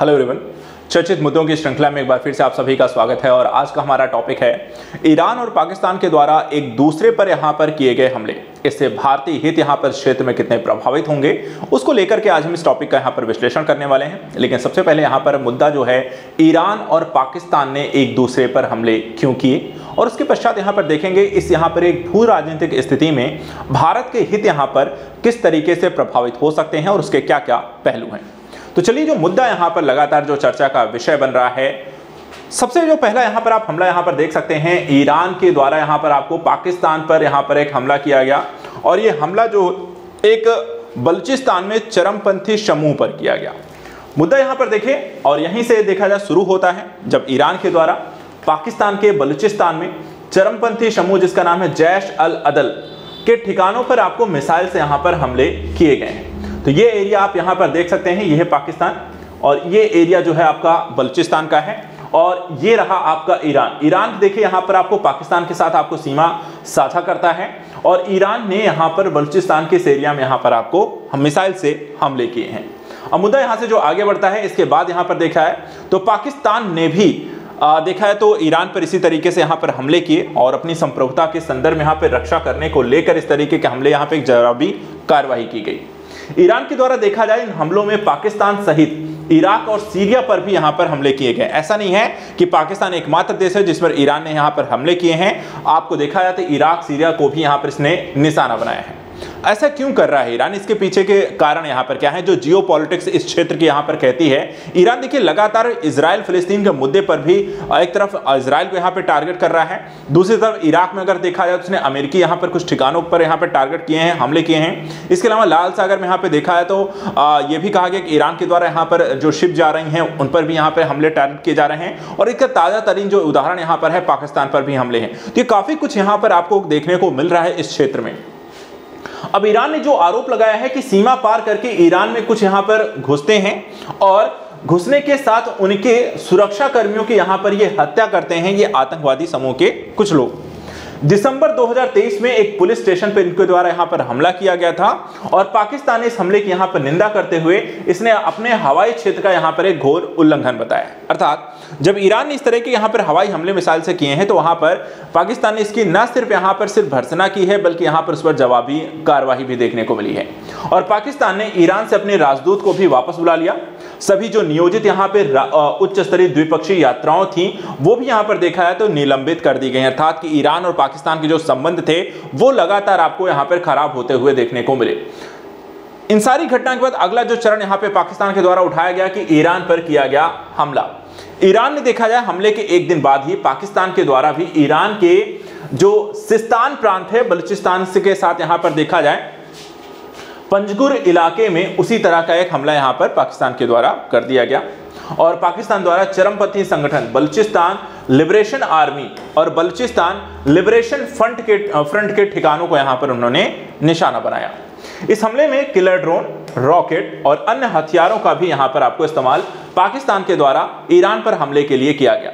Hello everyone, चर्चित मुद्दों की श्रृंखला में एक बार फिर से आप सभी का स्वागत है। और आज का हमारा टॉपिक है ईरान और पाकिस्तान के द्वारा एक दूसरे पर यहां पर किए गए हमले। इससे भारतीय हित यहां पर क्षेत्र में कितने प्रभावित होंगे, उसको लेकर के आज हम इस टॉपिक का यहां पर विश्लेषण करने वाले हैं। लेकिन सबसे पहले यहां पर मुद्दा जो है, ईरान और पाकिस्तान ने एक दूसरे पर हमले क्यों किए, और उसके पश्चात यहां पर देखेंगे इस यहां पर एक भू राजनीतिक स्थिति में भारत के हित यहां पर किस तरीके से प्रभावित हो सकते हैं और उसके क्या क्या पहलू हैं। तो चलिए, जो मुद्दा यहां पर लगातार जो चर्चा का विषय बन रहा है, सबसे जो पहला यहां पर आप हमला यहां पर देख सकते हैं, ईरान के द्वारा यहां पर आपको पाकिस्तान पर यहां पर एक हमला किया गया। और ये हमला जो एक बलूचिस्तान में चरमपंथी समूह पर किया गया। मुद्दा यहां पर देखें और यहीं से देखा जाए शुरू होता है, जब ईरान के द्वारा पाकिस्तान के बलूचिस्तान में चरमपंथी समूह जिसका नाम है जैश अल अदल के ठिकानों पर आपको मिसाइल से यहां पर हमले किए गए हैं। तो ये एरिया आप यहां पर देख सकते हैं, ये है पाकिस्तान और ये एरिया जो है आपका बलूचिस्तान का है। और ये रहा आपका ईरान। ईरान देखिए यहां पर आपको पाकिस्तान के साथ आपको सीमा साझा करता है और ईरान ने यहां पर बलूचिस्तान के इस एरिया में यहां पर आपको मिसाइल से हमले किए हैं। अब मुद्दा यहां से जो आगे बढ़ता है, इसके बाद यहां पर देखा है तो पाकिस्तान ने भी देखा है तो ईरान पर इसी तरीके से यहां पर हमले किए और अपनी संप्रभुता के संदर्भ में यहां पर रक्षा करने को लेकर इस तरीके के हमले यहां पर एक जवाबी कार्रवाई की गई। ईरान के द्वारा देखा जाए इन हमलों में पाकिस्तान सहित इराक और सीरिया पर भी यहां पर हमले किए गए। ऐसा नहीं है कि पाकिस्तान एकमात्र देश है जिस पर ईरान ने यहां पर हमले किए हैं। आपको देखा जाए तो इराक सीरिया को भी यहां पर इसने निशाना बनाया है। ऐसा क्यों कर रहा है ईरान, इसके पीछे के कारण यहां पर क्या है, जो जियो पॉलिटिक्स इस क्षेत्र की यहां पर कहती है। ईरान देखिए लगातार इजराइल फिलिस्तीन के मुद्दे पर भी एक तरफ इजराइल को यहां पर टारगेट कर रहा है, दूसरी तरफ इराक में अगर देखा जाए तो उसने अमेरिकी यहां पर कुछ ठिकानों पर यहां पर टारगेट किए हैं, हमले किए हैं। इसके अलावा लाल सागर में यहां पर देखा है तो यह भी कहा गया कि ईरान के द्वारा यहां पर जो शिप जा रही हैं उन पर भी यहां पर हमले टारगेट किए जा रहे हैं। और इसका ताजा तरीन जो उदाहरण यहां पर है, पाकिस्तान पर भी हमले हैं। तो ये काफी कुछ यहां पर आपको देखने को मिल रहा है इस क्षेत्र में। अब ईरान ने जो आरोप लगाया है कि सीमा पार करके ईरान में कुछ यहां पर घुसते हैं और घुसने के साथ उनके सुरक्षा कर्मियों की यहां पर ये हत्या करते हैं, ये आतंकवादी समूह के कुछ लोग। दिसंबर 2023 में एक पुलिस स्टेशन पर इनके द्वारा यहां पर हमला किया गया था और पाकिस्तान ने इस हमले की यहां पर निंदा करते हुए इसने अपने हवाई क्षेत्र का यहां पर एक घोर उल्लंघन बताया। अर्थात जब ईरान ने इस तरह के यहां पर हवाई हमले मिसाइल से किए हैं तो वहां पर पाकिस्तान ने इसकी न सिर्फ यहां पर सिर्फ भर्त्सना की है, बल्कि यहां पर उस पर जवाबी कार्रवाई भी देखने को मिली है। और पाकिस्तान ने ईरान से अपने राजदूत को भी वापस बुला लिया। सभी जो नियोजित यहां पर उच्च स्तरीय द्विपक्षीय यात्राओं थी वो भी यहां पर देखा है तो निलंबित कर दी गई। अर्थात कि ईरान और पाकिस्तान के जो संबंध थे वो लगातार आपको यहां पर खराब होते हुए देखने को मिले। इन सारी घटना के बाद अगला जो चरण यहां पे पाकिस्तान के द्वारा उठाया गया कि ईरान पर किया गया हमला। ईरान ने देखा जाए हमले के एक दिन बाद ही पाकिस्तान के द्वारा भी ईरान के जो सिस्तान प्रांत है बलूचिस्तान के साथ यहां पर देखा जाए पंजगुर इलाके में उसी तरह का एक हमला यहां पर पाकिस्तान के द्वारा कर दिया गया। और पाकिस्तान द्वारा चरमपंथी संगठन बलूचिस्तान लिबरेशन आर्मी और बलूचिस्तान लिबरेशन फ्रंट के ठिकानों को यहां पर उन्होंने निशाना बनाया। इस हमले में किलर ड्रोन, रॉकेट और अन्य हथियारों का भी यहां पर आपको इस्तेमाल पाकिस्तान के द्वारा ईरान पर हमले के लिए किया गया।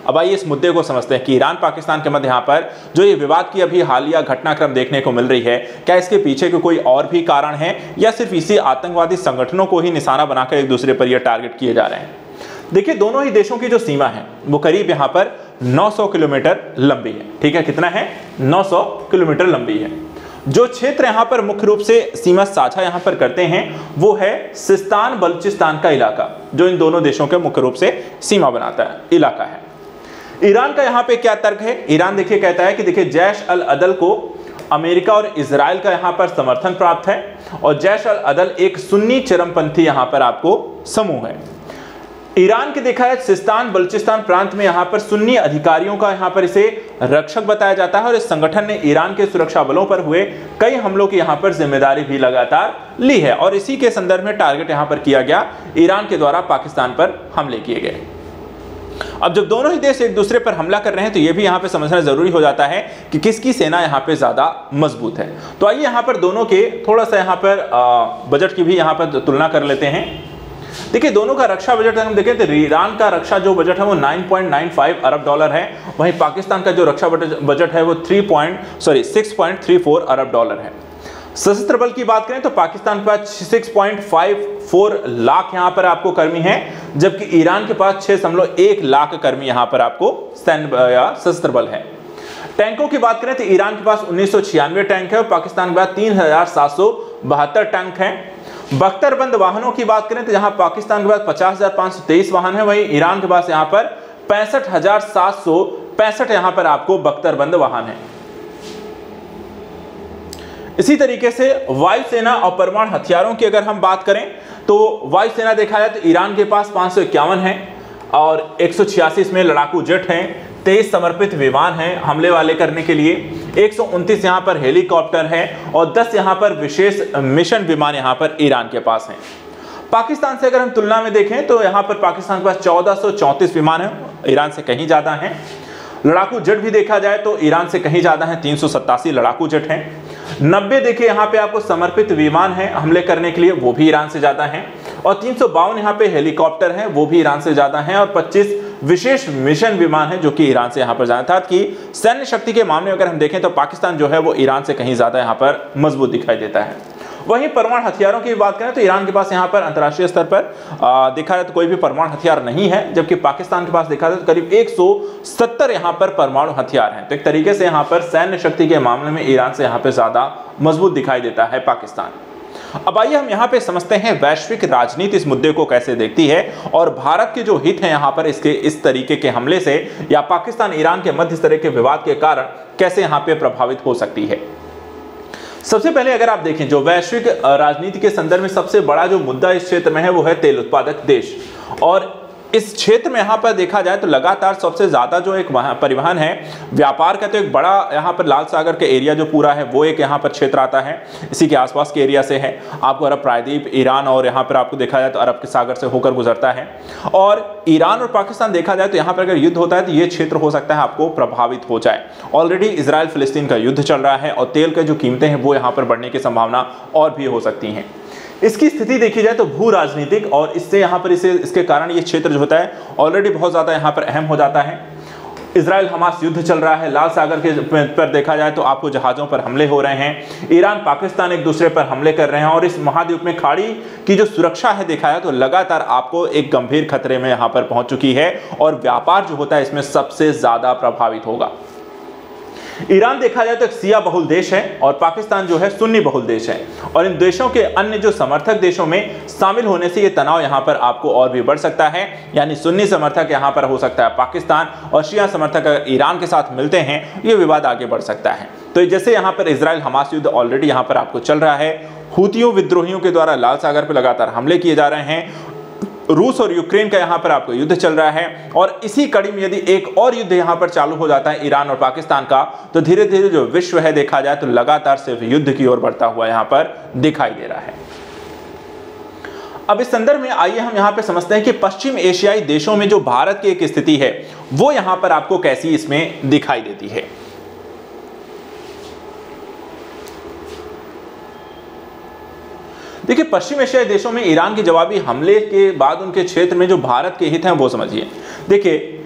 अब आइए इस मुद्दे को समझते हैं कि ईरान पाकिस्तान के मध्य यहां पर जो ये विवाद की अभी हालिया घटनाक्रम देखने को मिल रही है, क्या इसके पीछे के कोई और भी कारण है या सिर्फ इसी आतंकवादी संगठनों को ही निशाना बनाकर एक दूसरे पर यह टारगेट किए जा रहे हैं। देखिए, दोनों ही देशों की जो सीमा है वो करीब यहां पर 900 किलोमीटर लंबी है। ठीक है, कितना है? 900 किलोमीटर लंबी है। जो क्षेत्र यहां पर मुख्य रूप से सीमा साझा यहां पर करते हैं वो है सिस्तान बलूचिस्तान का इलाका, जो इन दोनों देशों के मुख्य रूप से सीमा बनाता है इलाका है। ईरान का यहां पे क्या तर्क है? ईरान देखिए कहता है कि देखिए जैश अल अदल को अमेरिका और इजराइल का यहां पर समर्थन प्राप्त है और जैश अल अदल एक सुन्नी चरमपंथी यहां पर आपको समूह है। ईरान के देखा है सिस्तान बलूचिस्तान प्रांत में यहां पर सुन्नी अधिकारियों का यहां पर इसे रक्षक बताया जाता है और इस संगठन ने ईरान के सुरक्षा बलों पर हुए कई हमलों की यहां पर जिम्मेदारी भी लगातार ली है। और इसी के संदर्भ में टारगेट यहां पर किया गया, ईरान के द्वारा पाकिस्तान पर हमले किए गए। अब जब दोनों ही देश एक दूसरे पर हमला कर रहे हैं तो यह भी यहां पे समझना जरूरी हो जाता है कि किसकी सेना यहां पे ज्यादा मजबूत है। तो आइए यहां पर दोनों के थोड़ा सा यहां पर बजट की भी यहां पर तुलना कर लेते हैं। देखिए, दोनों का रक्षा बजट हम देखें तो ईरान का रक्षा जो बजट है वो 9.95 अरब डॉलर है, वहीं पाकिस्तान का जो रक्षा बजट है वो 6.34 अरब डॉलर है। सशस्त्र बल की बात करें तो पाकिस्तान के पास 6.54 लाख यहां पर आपको कर्मी हैं, जबकि ईरान के पास 6.1 लाख कर्मी यहां पर आपको सैन्य या सशस्त्र बल है। टैंकों की बात करें तो ईरान के पास 1996 टैंक है और पाकिस्तान के पास 3772 टैंक हैं। बख्तरबंद वाहनों की बात करें तो जहां पाकिस्तान के पास 50,523 वाहन है, वहीं ईरान के पास यहां पर 65,765 यहां पर आपको बख्तरबंद वाहन है। इसी तरीके से वायुसेना और परमाणु हथियारों की अगर हम बात करें तो वायुसेना देखा जाए तो ईरान के पास 551 है और 186 इसमें लड़ाकू जेट हैं, 23 समर्पित विमान हैं हमले वाले करने के लिए, 129 यहां पर हेलीकॉप्टर है और 10 यहां पर विशेष मिशन विमान यहां पर ईरान के पास हैं। पाकिस्तान से अगर हम तुलना में देखें तो यहां पर पाकिस्तान के पास 1434 विमान है, ईरान से कहीं ज्यादा हैं। लड़ाकू जेट भी देखा जाए तो ईरान से कहीं ज्यादा है, 387 लड़ाकू जेट हैं। 90 देखिए यहाँ पे आपको समर्पित विमान है हमले करने के लिए, वो भी ईरान से ज्यादा हैं और 352 यहाँ पे हेलीकॉप्टर हैं, वो भी ईरान से ज्यादा हैं और 25 विशेष मिशन विमान है जो कि ईरान से यहाँ पर ज्यादा था। कि सैन्य शक्ति के मामले में अगर हम देखें तो पाकिस्तान जो है वो ईरान से कहीं ज्यादा यहाँ पर मजबूत दिखाई देता है। वहीं परमाणु हथियारों की बात करें तो ईरान के पास यहाँ पर अंतर्राष्ट्रीय स्तर पर देखा जाए तो कोई भी परमाणु हथियार नहीं है, जबकि पाकिस्तान के पास देखा जाए तो करीब 170 यहाँ पर परमाणु हथियार हैं। तो एक तरीके से यहाँ पर सैन्य शक्ति के मामले में ईरान से यहाँ पे ज्यादा मजबूत दिखाई देता है पाकिस्तान। अब आइए हम यहाँ पे समझते हैं वैश्विक राजनीति इस मुद्दे को कैसे देखती है और भारत के जो हित हैं यहाँ पर इसके इस तरीके के हमले से या पाकिस्तान ईरान के मध्य इस तरह के विवाद के कारण कैसे यहाँ पे प्रभावित हो सकती है। सबसे पहले अगर आप देखें जो वैश्विक राजनीति के संदर्भ में सबसे बड़ा जो मुद्दा इस क्षेत्र में है वो है तेल उत्पादक देश, और इस क्षेत्र में यहाँ पर देखा जाए तो लगातार सबसे ज्यादा जो एक परिवहन है व्यापार का, तो एक बड़ा यहाँ पर लाल सागर के एरिया जो पूरा है वो एक यहाँ पर क्षेत्र आता है, इसी के आसपास के एरिया से है। आपको अरब प्रायद्वीप, ईरान और यहाँ पर आपको देखा जाए तो अरब के सागर से होकर गुजरता है। और ईरान और पाकिस्तान देखा जाए तो यहाँ पर अगर युद्ध होता है तो ये क्षेत्र हो सकता है आपको प्रभावित हो जाए। ऑलरेडी इजराइल फिलिस्तीन का युद्ध चल रहा है और तेल के जो कीमतें हैं वो यहाँ पर बढ़ने की संभावना और भी हो सकती हैं। इसकी स्थिति देखी जाए तो भू राजनीतिक और इससे यहाँ पर इसके कारण ये क्षेत्र जो होता है ऑलरेडी बहुत ज़्यादा यहाँ पर अहम हो जाता है। इजराइल हमास युद्ध चल रहा है, लाल सागर के पर देखा जाए तो आपको जहाज़ों पर हमले हो रहे हैं, ईरान पाकिस्तान एक दूसरे पर हमले कर रहे हैं और इस महाद्वीप में खाड़ी की जो सुरक्षा है देखा जाए तो लगातार आपको एक गंभीर खतरे में यहाँ पर पहुँच चुकी है और व्यापार जो होता है इसमें सबसे ज़्यादा प्रभावित होगा। ईरान देखा जाए तो एक शिया बहुल देश है और पाकिस्तान जो है सुन्नी बहुल देश है और इन देशों के अन्य जो समर्थक देशों में शामिल होने से ये तनाव यहाँ पर आपको और भी बढ़ सकता है। यानी सुन्नी समर्थक यहाँ पर हो सकता है पाकिस्तान और शिया समर्थक अगर ईरान के साथ मिलते हैं ये विवाद आगे बढ़ सकता है। तो जैसे यहाँ पर इजराइल हमास युद्ध ऑलरेडी यहाँ पर आपको चल रहा है, हूतियों विद्रोहियों के द्वारा लाल सागर पर लगातार हमले किए जा रहे हैं, रूस और यूक्रेन का यहाँ पर आपको युद्ध चल रहा है और इसी कड़ी में यदि एक और युद्ध यहाँ पर चालू हो जाता है ईरान और पाकिस्तान का तो धीरे धीरे जो विश्व है देखा जाए तो लगातार सिर्फ युद्ध की ओर बढ़ता हुआ यहाँ पर दिखाई दे रहा है। अब इस संदर्भ में आइए हम यहाँ पे समझते हैं कि पश्चिम एशियाई देशों में जो भारत की एक स्थिति है वो यहाँ पर आपको कैसी इसमें दिखाई देती है। देखिए पश्चिम एशियाई देशों में ईरान के जवाबी हमले के बाद उनके क्षेत्र में जो भारत के हित हैं वो समझिए। देखिए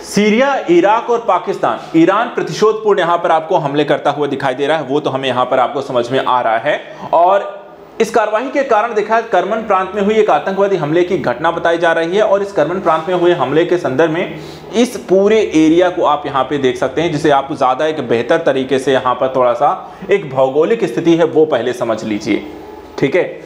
सीरिया, इराक और पाकिस्तान, ईरान प्रतिशोधपूर्ण यहाँ पर आपको हमले करता हुआ दिखाई दे रहा है, वो तो हमें यहाँ पर आपको समझ में आ रहा है। और इस कार्रवाई के कारण देखा करमन प्रांत में हुई एक आतंकवादी हमले की घटना बताई जा रही है और इस करमन प्रांत में हुए हमले के संदर्भ में इस पूरे एरिया को आप यहाँ पे देख सकते हैं, जिसे आप ज्यादा एक बेहतर तरीके से यहाँ पर थोड़ा सा एक भौगोलिक स्थिति है वो पहले समझ लीजिए, ठीक है।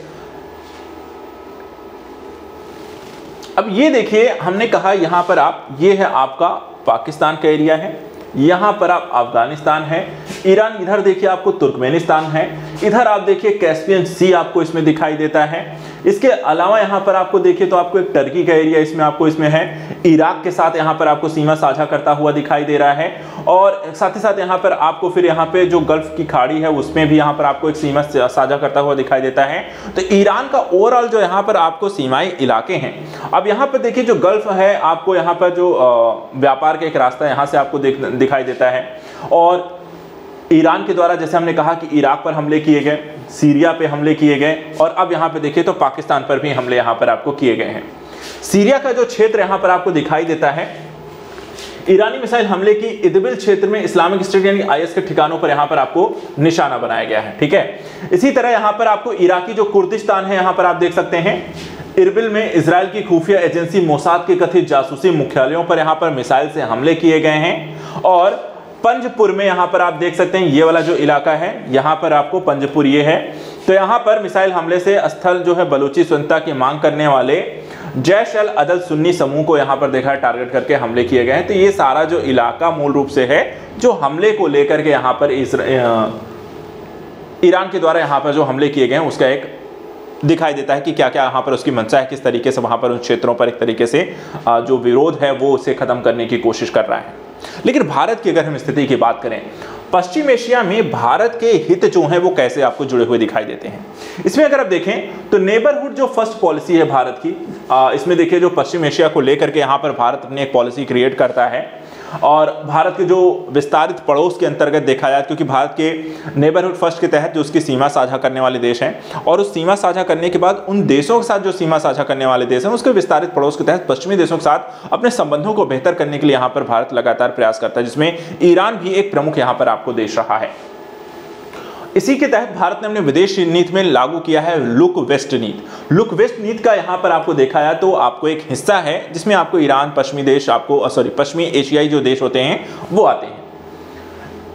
अब ये देखिए हमने कहा यहां पर आप, ये है आपका पाकिस्तान का एरिया है, यहां पर आप अफगानिस्तान है, ईरान इधर देखिए आपको तुर्कमेनिस्तान है, इधर आप देखिए कैस्पियन सी आपको इसमें दिखाई देता है। इसके अलावा यहां पर आपको देखिए तो आपको एक टर्की का एरिया इसमें आपको इसमें है, इराक के साथ यहां पर आपको सीमा साझा करता हुआ दिखाई दे रहा है और साथ ही साथ यहां पर आपको फिर यहां पे जो गल्फ की खाड़ी है उसमें भी यहां पर आपको एक सीमा साझा करता हुआ दिखाई देता है। तो ईरान का ओवरऑल जो यहां पर आपको सीमाई इलाके हैं। अब यहां पर देखिए जो गल्फ है आपको यहां पर जो व्यापार का एक रास्ता यहां से आपको दिखाई देता है और ईरान के द्वारा जैसे हमने कहा कि इराक पर हमले किए गए, सीरिया पे हमले किए गए और अब यहाँ पे देखिए तो पाकिस्तान पर भी हमले यहाँ पर आपको किए गए हैं। सीरिया का जो क्षेत्र यहाँ पर आपको दिखाई देता है, ईरानी मिसाइल हमले की इदबिल क्षेत्र में इस्लामिक स्टेट यानी आईएस के ठिकानों पर यहाँ पर आपको निशाना बनाया गया है, ठीक है। इसी तरह यहाँ पर आपको इराकी जो कुर्दिस्तान है यहाँ पर आप देख सकते हैं, इरबिल में इजराइल की खुफिया एजेंसी मोसाद के कथित जासूसी मुख्यालयों पर यहां पर मिसाइल से हमले किए गए हैं। और पंजपुर में यहां पर आप देख सकते हैं, ये वाला जो इलाका है यहां पर आपको पंजपुर ये है, तो यहां पर मिसाइल हमले से स्थल जो है बलूची स्वतंत्रता की मांग करने वाले जैश अल अदल सुन्नी समूह को यहां पर देखा टारगेट करके हमले किए गए हैं। तो ये सारा जो इलाका मूल रूप से है जो हमले को लेकर के यहां पर ईरान के द्वारा यहां पर जो हमले किए गए हैं उसका एक दिखाई देता है कि क्या क्या यहाँ पर उसकी मंशा है, किस तरीके से वहां पर उन क्षेत्रों पर एक तरीके से जो विरोध है वो उसे खत्म करने की कोशिश कर रहा है। लेकिन भारत की अगर हम स्थिति की बात करें, पश्चिम एशिया में भारत के हित जो हैं वो कैसे आपको जुड़े हुए दिखाई देते हैं। इसमें अगर आप देखें तो नेबरहुड जो फर्स्ट पॉलिसी है भारत की, इसमें देखिए जो पश्चिम एशिया को लेकर के यहाँ पर भारत अपनी एक पॉलिसी क्रिएट करता है। और भारत के जो विस्तारित पड़ोस के अंतर्गत देखा जाए, क्योंकि भारत के नेबरहुड फर्स्ट के तहत जो उसकी सीमा साझा करने वाले देश हैं, और उस सीमा साझा करने के बाद उन देशों के साथ जो सीमा साझा करने वाले देश हैं उसके विस्तारित पड़ोस के तहत पश्चिमी देशों के साथ अपने संबंधों को बेहतर करने के लिए यहाँ पर भारत लगातार प्रयास करता है, जिसमें ईरान भी एक प्रमुख यहाँ पर आपको देश रहा है। इसी के तहत भारत ने अपने विदेश नीति में लागू किया है लुक वेस्ट नीति। लुक वेस्ट नीति का यहाँ पर आपको देखा जाए तो आपको एक हिस्सा है जिसमें आपको ईरान, पश्चिमी एशियाई जो देश होते हैं वो आते हैं।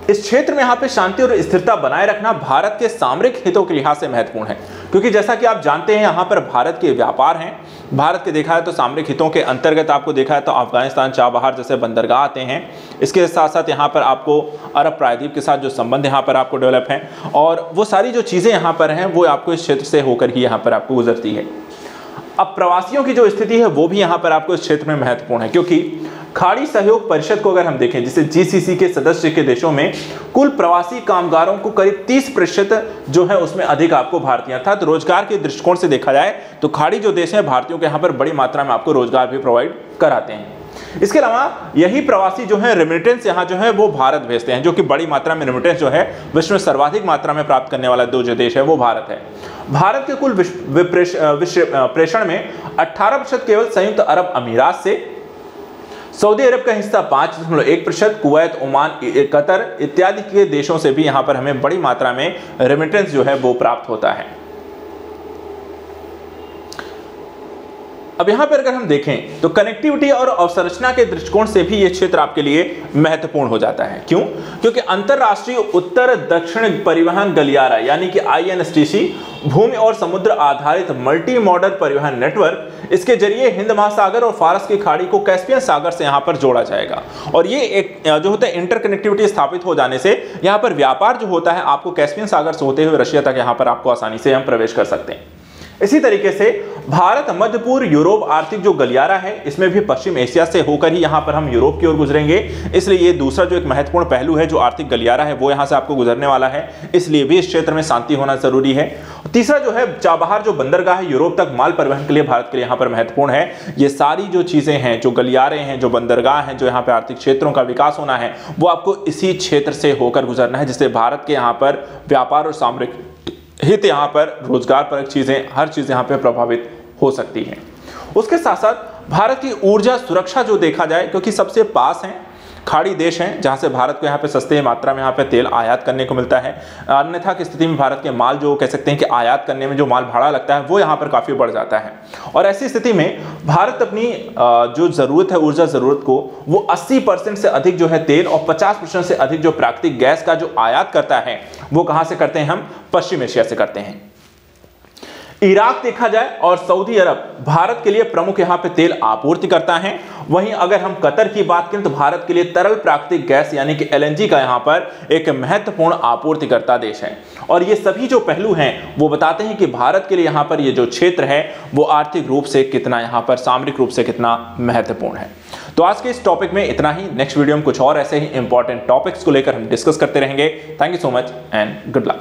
इस क्षेत्र में यहाँ पे शांति और स्थिरता बनाए रखना भारत के सामरिक हितों के लिहाज से महत्वपूर्ण है, क्योंकि जैसा कि आप जानते हैं यहाँ पर भारत के व्यापार हैं। भारत के देखा है तो सामरिक हितों के अंतर्गत आपको देखा है तो अफगानिस्तान, चाबहार जैसे बंदरगाह आते हैं। इसके साथ साथ यहाँ पर आपको अरब प्रायद्वीप के साथ जो संबंध यहाँ पर आपको डेवलप हैं, और वो सारी जो चीज़ें यहाँ पर हैं वो आपको इस क्षेत्र से होकर ही यहाँ पर आपको गुजरती है। अब प्रवासियों की जो स्थिति है वो भी यहाँ पर आपको इस क्षेत्र में महत्वपूर्ण है, क्योंकि खाड़ी सहयोग परिषद को अगर हम देखें, जिसे जीसीसी के सदस्य के देशों में कुल प्रवासी कामगारों को करीब 30% जो है उसमें अधिक आपको भारतीय, अर्थात रोजगार के दृष्टिकोण से देखा जाए तो खाड़ी जो देश है भारतीयों के यहाँ पर बड़ी मात्रा में आपको रोजगार भी प्रोवाइड कराते हैं। इसके अलावा यही प्रवासी जो है रेमिटेंस यहाँ जो है वो भारत भेजते हैं, जो कि बड़ी मात्रा में रेमिटेंस जो है विश्व में सर्वाधिक मात्रा में प्राप्त करने वाला जो देश है वो भारत है। भारत के कुल प्रेषण में 18% केवल संयुक्त अरब अमीरात से, सऊदी अरब का हिस्सा 5.1%, कुवैत, ओमान, कतर इत्यादि के देशों से भी यहाँ पर हमें बड़ी मात्रा में रेमिटेंस जो है वो प्राप्त होता है। अब यहाँ पर अगर हम देखें तो कनेक्टिविटी और अवसंरचना के दृष्टिकोण से भी ये क्षेत्र आपके लिए महत्वपूर्ण हो जाता है। क्यों? क्योंकि अंतरराष्ट्रीय उत्तर दक्षिण परिवहन गलियारा यानी कि INSTC भूमि और समुद्र आधारित मल्टी मॉडल परिवहन नेटवर्क, इसके जरिए हिंद महासागर और फारस की खाड़ी को कैस्पियन सागर से यहाँ पर जोड़ा जाएगा। और ये एक जो होता है इंटरकनेक्टिविटी स्थापित हो जाने से यहाँ पर व्यापार जो होता है आपको कैस्पियन सागर से होते हुए रशिया तक यहाँ पर आपको आसानी से हम प्रवेश कर सकते हैं। इसी तरीके से भारत मध्य पूर्व यूरोप आर्थिक जो गलियारा है, इसमें भी पश्चिम एशिया से होकर ही यहाँ पर हम यूरोप की ओर गुजरेंगे। इसलिए ये दूसरा जो एक महत्वपूर्ण पहलू है, जो आर्थिक गलियारा है वो यहाँ से आपको गुजरने वाला है, इसलिए भी इस क्षेत्र में शांति होना जरूरी है। तीसरा जो है चाबहार जो बंदरगाह है यूरोप तक माल परिवहन के लिए भारत के लिए यहाँ पर महत्वपूर्ण है। ये सारी जो चीजें हैं, जो गलियारे हैं, जो बंदरगाह हैं, जो यहाँ पे आर्थिक क्षेत्रों का विकास होना है, वो आपको इसी क्षेत्र से होकर गुजरना है, जिससे भारत के यहाँ पर व्यापार और सामरिक हित, यहाँ पर रोजगार परक चीजें, हर चीज यहाँ पे प्रभावित हो सकती है। उसके साथ साथ भारत की ऊर्जा सुरक्षा जो देखा जाए, क्योंकि सबसे पास हैं, खाड़ी देश हैं, जहां से भारत को यहाँ पे सस्ते मात्रा में यहाँ पे तेल आयात करने को मिलता है। अन्यथा की स्थिति में भारत के माल जो कह सकते हैं कि आयात करने में जो माल भाड़ा लगता है वो यहाँ पर काफी बढ़ जाता है। और ऐसी स्थिति में भारत अपनी जो जरूरत है ऊर्जा जरूरत को, वो 80% से अधिक जो है तेल और 50% से अधिक जो प्राकृतिक गैस का जो आयात करता है वो कहां से करते हैं? हम पश्चिम एशिया से करते हैं। इराक देखा जाए और सऊदी अरब भारत के लिए प्रमुख यहाँ पे तेल आपूर्ति करता है। वहीं अगर हम कतर की बात करें तो भारत के लिए तरल प्राकृतिक गैस यानी कि LNG का यहाँ पर एक महत्वपूर्ण आपूर्तिकर्ता देश है। और ये सभी जो पहलू हैं वो बताते हैं कि भारत के लिए यहाँ पर ये जो क्षेत्र है वो आर्थिक रूप से कितना, यहाँ पर सामरिक रूप से कितना महत्वपूर्ण है। तो आज के इस टॉपिक में इतना ही। नेक्स्ट वीडियो में कुछ और ऐसे ही इंपॉर्टेंट टॉपिक्स को लेकर हम डिस्कस करते रहेंगे। Thank you so much and good luck.